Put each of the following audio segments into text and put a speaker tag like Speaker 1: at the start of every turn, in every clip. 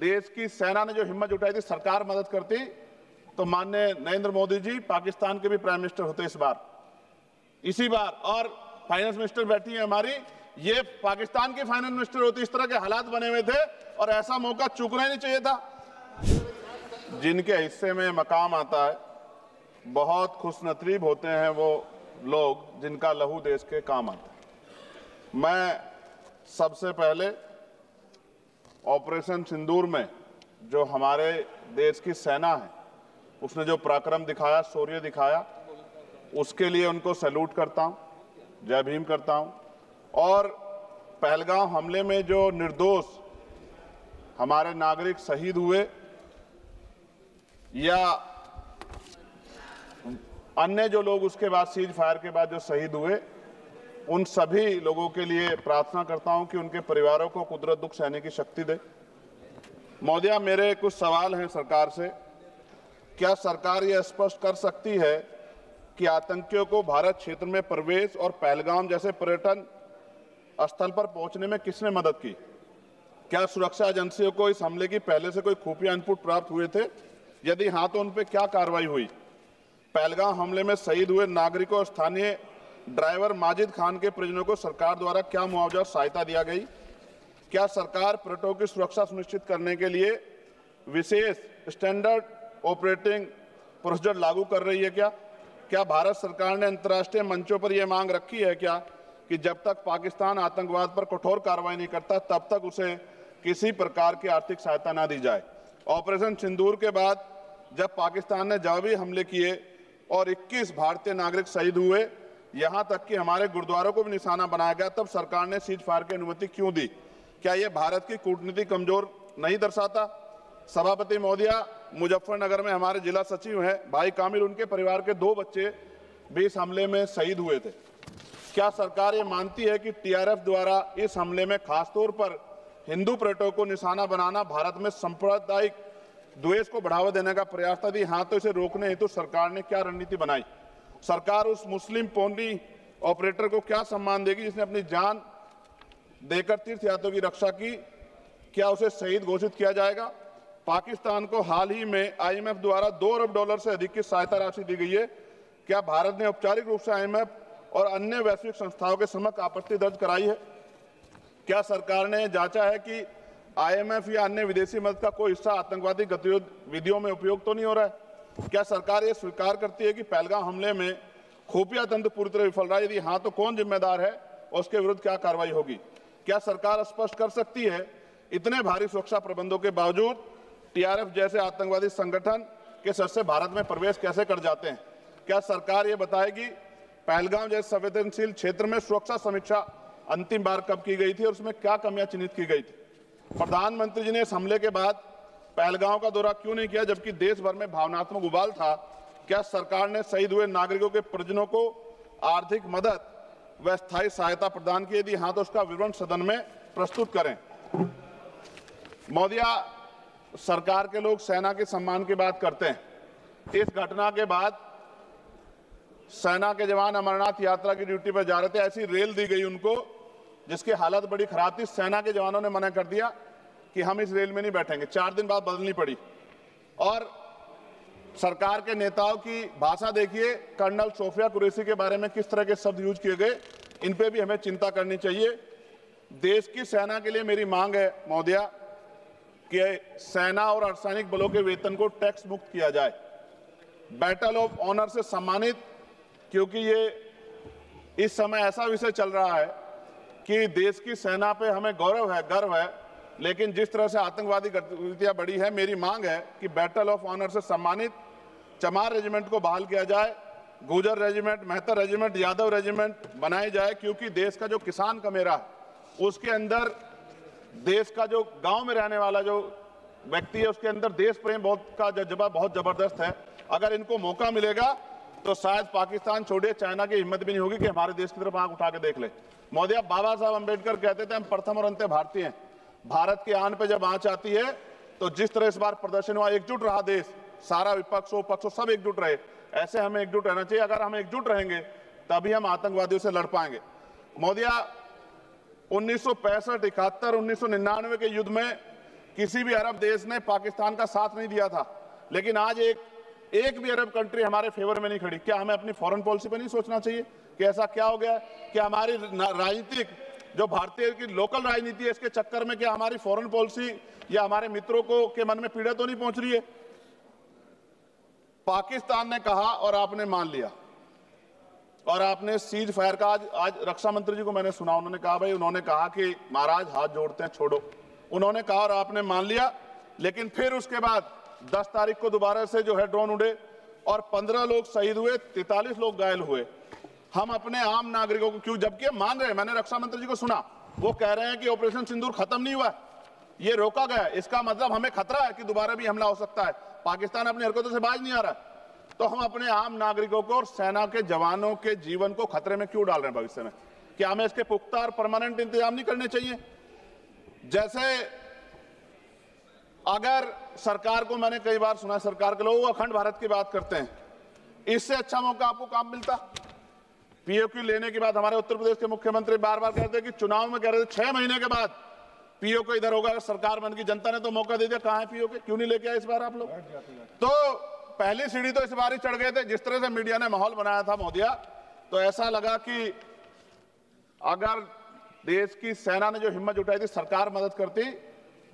Speaker 1: देश की सेना ने जो हिम्मत जुटाई थी, सरकार मदद करती तो माननीय नरेंद्र मोदी जी पाकिस्तान के भी प्राइम मिनिस्टर होते इसी बार। और फाइनेंस मिनिस्टर बैठी है हमारी, ये पाकिस्तान की फाइनेंस मिनिस्टर होती। इस तरह के हालात बने हुए थे और ऐसा मौका चूकना ही नहीं चाहिए था। जिनके हिस्से में मकाम आता है, बहुत खुशनसीब होते हैं वो लोग जिनका लहू देश के काम आता है। मैं सबसे पहले ऑपरेशन सिंदूर में जो हमारे देश की सेना है, उसने जो पराक्रम दिखाया, शौर्य दिखाया, उसके लिए उनको सैल्यूट करता हूं, जय भीम करता हूं। और पहलगाम हमले में जो निर्दोष हमारे नागरिक शहीद हुए या अन्य जो लोग उसके बाद सीज फायर के बाद जो शहीद हुए, उन सभी लोगों के लिए प्रार्थना करता हूं कि उनके परिवारों को कुदरत दुख सहने की शक्ति दे। महोदया, मेरे कुछ सवाल हैं सरकार से। क्या सरकार यह स्पष्ट कर सकती है कि आतंकियों को भारत क्षेत्र में प्रवेश और पहलगाम जैसे पर्यटन स्थल पर पहुंचने में किसने मदद की? क्या सुरक्षा एजेंसियों को इस हमले की पहले से कोई खुफिया इनपुट प्राप्त हुए थे? यदि हां, तो उन पर क्या कार्रवाई हुई? पहलगाम हमले में शहीद हुए नागरिकों और स्थानीय ड्राइवर माजिद खान के परिजनों को सरकार द्वारा क्या मुआवजा सहायता दिया गई? क्या सरकार पर्यटकों की सुरक्षा सुनिश्चित करने के लिए विशेष स्टैंडर्ड ऑपरेटिंग प्रोसीजर लागू कर रही है? क्या भारत सरकार ने अंतर्राष्ट्रीय मंचों पर यह मांग रखी है कि जब तक पाकिस्तान आतंकवाद पर कठोर कार्रवाई नहीं करता, तब तक उसे किसी प्रकार की आर्थिक सहायता न दी जाए? ऑपरेशन सिंदूर के बाद जब पाकिस्तान ने जवाबी हमले किए और 21 भारतीय नागरिक शहीद हुए, यहां तक कि हमारे गुरुद्वारों को भी निशाना बनाया गया, तब सरकार ने सीज फायर की अनुमति क्यों दी? क्या यह भारत की कूटनीति कमजोर नहीं दर्शाता? सभापति महोदया, मुजफ्फरनगर में हमारे जिला सचिव हैं भाई कामिल, उनके परिवार के 2 बच्चे भी इस हमले में शहीद हुए थे। क्या सरकार ये मानती है कि टीआरएफ द्वारा इस हमले में खासतौर पर हिंदू पर्यटकों को निशाना बनाना भारत में सांप्रदायिक द्वेष को बढ़ावा देने का प्रयास था? यदि हां, तो इसे रोकने हेतु सरकार ने क्या रणनीति बनाई? सरकार उस मुस्लिम पोनी ऑपरेटर को क्या सम्मान देगी जिसने अपनी जान देकर तीर्थयात्रियों की रक्षा की? क्या उसे शहीद घोषित किया जाएगा? पाकिस्तान को हाल ही में आईएमएफ द्वारा $2 अरब से अधिक की सहायता राशि दी गई है। क्या भारत ने औपचारिक रूप से आईएमएफ और अन्य वैश्विक संस्थाओं के समक्ष आपत्ति दर्ज कराई है? क्या सरकार ने जांचा है कि आईएमएफ या अन्य विदेशी मदद का कोई हिस्सा आतंकवादी गतिविधियों में उपयोग तो नहीं हो रहा है? क्या सरकार ये स्वीकार करती है कि पहलगाम हमले में खुफिया तंत्र पूरी तरह विफल रहा है? यदि हां, तो कौन जिम्मेदार है और उसके विरुद्ध क्या कार्रवाई होगी? क्या सरकार स्पष्ट कर सकती है इतने भारी सुरक्षा प्रबंधों के बावजूद टीआरएफ जैसे आतंकवादी संगठन के सदस्य भारत में प्रवेश कैसे कर जाते हैं? क्या सरकार ये बताएगी पहलगाम जैसे संवेदनशील क्षेत्र में सुरक्षा समीक्षा अंतिम बार कब की गई थी और उसमें क्या कमियां चिन्हित की गई थी? प्रधानमंत्री जी ने इस हमले के बाद पहलगाम का दौरा क्यों नहीं किया, जबकि देश भर में भावनात्मक उबाल था? क्या सरकार ने शहीद हुए नागरिकों के परिजनों को आर्थिक मदद व स्थायी सहायता प्रदान की? यदि हां, तो उसका विवरण सदन में प्रस्तुत करें। महोदया, सरकार के लोग सेना के सम्मान की बात करते हैं। इस घटना के बाद सेना के जवान अमरनाथ यात्रा की ड्यूटी पर जा रहे थे, ऐसी रेल दी गई उनको जिसकी हालत बड़ी खराब थी। सेना के जवानों ने मना कर दिया कि हम इस रेल में नहीं बैठेंगे। 4 दिन बाद बदलनी पड़ी। और सरकार के नेताओं की भाषा देखिए, कर्नल सोफिया कुरैशी के बारे में किस तरह के शब्द यूज किए गए, इन पे भी हमें चिंता करनी चाहिए। देश की सेना के लिए मेरी मांग है महोदया कि सेना और अर्धसैनिक बलों के वेतन को टैक्स मुक्त किया जाए, बैटल ऑफ ऑनर से सम्मानित, क्योंकि ये इस समय ऐसा विषय चल रहा है कि देश की सेना पे हमें गौरव है, गर्व है, लेकिन जिस तरह से आतंकवादी गतिविधियां बढ़ी है, मेरी मांग है कि बैटल ऑफ ऑनर से सम्मानित चमार रेजिमेंट को बहाल किया जाए, Gurjar regiment, Mehtar regiment, Yadav regiment बनाए जाए, क्योंकि देश का जो किसान का मेरा उसके अंदर देश का जो गांव में रहने वाला जो व्यक्ति है उसके अंदर देश प्रेम का जज्बा बहुत जबरदस्त है। अगर इनको मौका मिलेगा तो शायद पाकिस्तान छोड़िए, चाइना की हिम्मत भी नहीं होगी कि हमारे देश की तरफ आंख उठा के देख ले। महोदया, बाबा साहब अंबेडकर कहते थे हम प्रथम और अंत्य भारतीय हैं। भारत की आन पे जब आंच आती है तो जिस तरह इस बार प्रदर्शन हुआ, एकजुट रहा देश, सारा विपक्ष हो पक्ष हो सब एकजुट रहे, ऐसे हमें एकजुट रहना चाहिए। अगर हम एकजुट रहेंगे तभी हम आतंकवादियों से लड़ पाएंगे। महोदया, 1965, 71, 1999 के युद्ध में किसी भी अरब देश ने पाकिस्तान का साथ नहीं दिया था, लेकिन आज एक भी अरब कंट्री हमारे फेवर में नहीं खड़ी। क्या हमें अपनी फॉरेन पॉलिसी पर नहीं सोचना चाहिए कि ऐसा क्या हो गया कि हमारी राजनीतिक जो भारतीय की लोकल राजनीति है, इसके चक्कर में क्या हमारी फॉरेन पॉलिसी या हमारे मित्रों को के मन में पीड़ा तो नहीं पहुंच रही है? पाकिस्तान ने कहा और आपने मान लिया, और आपने सीज फायर का आज रक्षा मंत्री जी को मैंने सुना, उन्होंने कहा भाई, उन्होंने कहा कि महाराज हाथ जोड़ते हैं, छोड़ो, उन्होंने कहा और आपने मान लिया। लेकिन फिर उसके बाद 10 तारीख को दोबारा से जो है ड्रोन उड़े और 15 लोग शहीद हुए, 43 लोग घायल हुए। हम अपने आम नागरिकों को क्यों, जबकि मान रहे हैं, मैंने रक्षा मंत्री जी को सुना, वो कह रहे हैं कि ऑपरेशन सिंदूर खत्म नहीं हुआ, ये रोका गया, इसका मतलब हमें खतरा है कि दोबारा भी हमला हो सकता है, पाकिस्तान अपनी हरकतों से बाज नहीं आ रहा है। तो हम अपने आम नागरिकों को और सेना के जवानों के जीवन को खतरे में क्यों डाल रहे हैं भविष्य में? क्या हमें इसके पुख्ता और परमानेंट इंतजाम नहीं करने चाहिए? जैसे अगर सरकार को, मैंने कई बार सुना सरकार के लोग अखंड भारत की बात करते हैं, इससे अच्छा मौका आपको काम मिलता? पीओक्यू लेने के बाद हमारे उत्तर प्रदेश के मुख्यमंत्री बार बार कहते हैं कि चुनाव में कह रहे थे 6 महीने के बाद पीओक्यू इधर होगा, अगर सरकार बन गई, जनता ने तो मौका दे दिया, कहां है पीओक्यू? क्यों नहीं लेके आए इस बार आप लोग? तो पहली सीढ़ी तो इस बार ही चढ़ गए थे। जिस तरह से मीडिया ने माहौल बनाया था मोदिया, तो ऐसा लगा कि अगर देश की सेना ने जो हिम्मत जुटाई थी, सरकार मदद करती,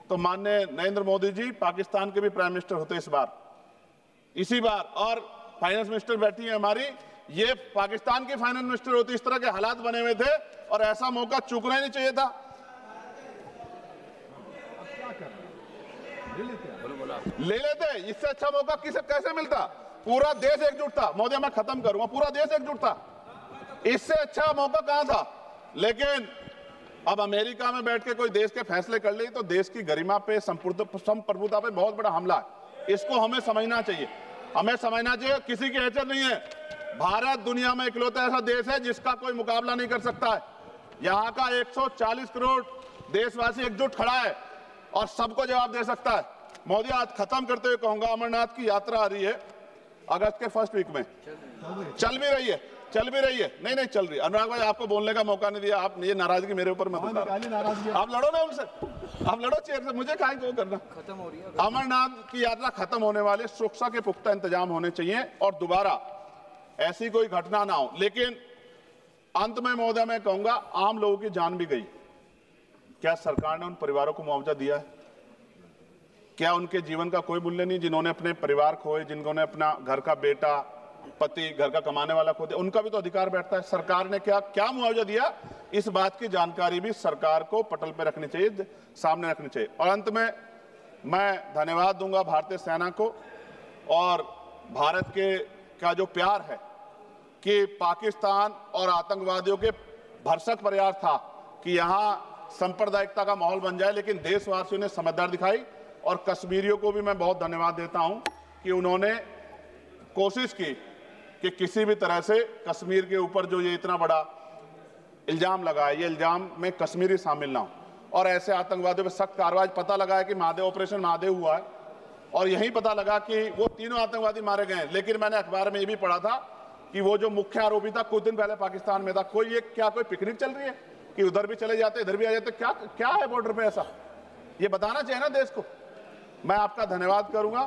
Speaker 1: तो माननीय नरेंद्र मोदी जी पाकिस्तान के भी प्राइम मिनिस्टर होते इस बार, इसी बार, और फाइनेंस मिनिस्टर बैठी है हमारी, ये पाकिस्तान की फाइनेंस मिनिस्टर होती। इस तरह के हालात बने हुए थे और ऐसा मौका चूकना ही नहीं चाहिए था। ले लेते, इससे अच्छा मौका कैसे मिलता? पूरा देश एकजुट था। मोदी, मैं खत्म करूंगा, पूरा देश एकजुट था, इससे अच्छा मौका कहां था? लेकिन अब अमेरिका में बैठ के कोई देश के फैसले कर ले तो देश की गरिमा पे, संप्रभुता पे बहुत बड़ा हमला है। इसको हमें समझना चाहिए, हमें समझना चाहिए किसी की हैसियत नहीं है। भारत दुनिया में इकलौता ऐसा देश है जिसका कोई मुकाबला नहीं कर सकता है। यहाँ का 140 करोड़ देशवासी एकजुट खड़ा है और सबको जवाब दे सकता है। मोदी, आज खत्म करते हुए कहूंगा, अमरनाथ की यात्रा आ रही है अगस्त के फर्स्ट वीक में, चल भी रही है, नहीं चल रही। अनुराग भाई, आपको बोलने का मौका नहीं दिया, आप ये नाराजगी मेरे ऊपर मत उतारो, आप लड़ो ना उनसे, आप लड़ो चेयर से, मुझे काहे को करना। खत्म हो रही है अमरनाथ की यात्रा, खत्म होने वाले, सुरक्षा के पुख्ता इंतजाम होने चाहिए और दोबारा ऐसी कोई घटना ना हो। लेकिन अंत में महोदय मैं कहूंगा, आम लोगों की जान भी गई, क्या सरकार ने उन परिवारों को मुआवजा दिया है? क्या उनके जीवन का कोई मूल्य नहीं? जिन्होंने अपने परिवार खोए, जिन्होंने अपना घर का बेटा, पति, घर का कमाने वाला खो दिया, उनका भी तो अधिकार बैठता है। सरकार ने क्या मुआवजा दिया, इस बात की जानकारी भी सरकार को पटल पर रखनी चाहिए, सामने रखनी चाहिए। और अंत में मैं धन्यवाद दूंगा भारतीय सेना को और भारत का जो प्यार है कि पाकिस्तान और आतंकवादियों के भरसक प्रयास था कि यहां सांप्रदायिकता का माहौल बन जाए, लेकिन देशवासियों ने समझदारी दिखाई। और कश्मीरियों को भी मैं बहुत धन्यवाद देता हूं कि उन्होंने कोशिश की कि किसी भी तरह से कश्मीर के ऊपर जो ये इतना बड़ा इल्जाम लगा है, ये इल्जाम में कश्मीरी शामिल ना हो और ऐसे आतंकवादियों पर सख्त कार्रवाई। पता लगा है कि महादेव, ऑपरेशन महादेव हुआ है और यही पता लगा कि वो 3 आतंकवादी मारे गए। लेकिन मैंने अखबार में ये भी पढ़ा था कि वो जो मुख्य आरोपी था कुछ दिन पहले पाकिस्तान में था। कोई पिकनिक चल रही है कि उधर भी चले जाते, इधर भी आ जाते? क्या है बॉर्डर पे ऐसा? ये बताना चाहिए ना देश को। मैं आपका धन्यवाद करूंगा।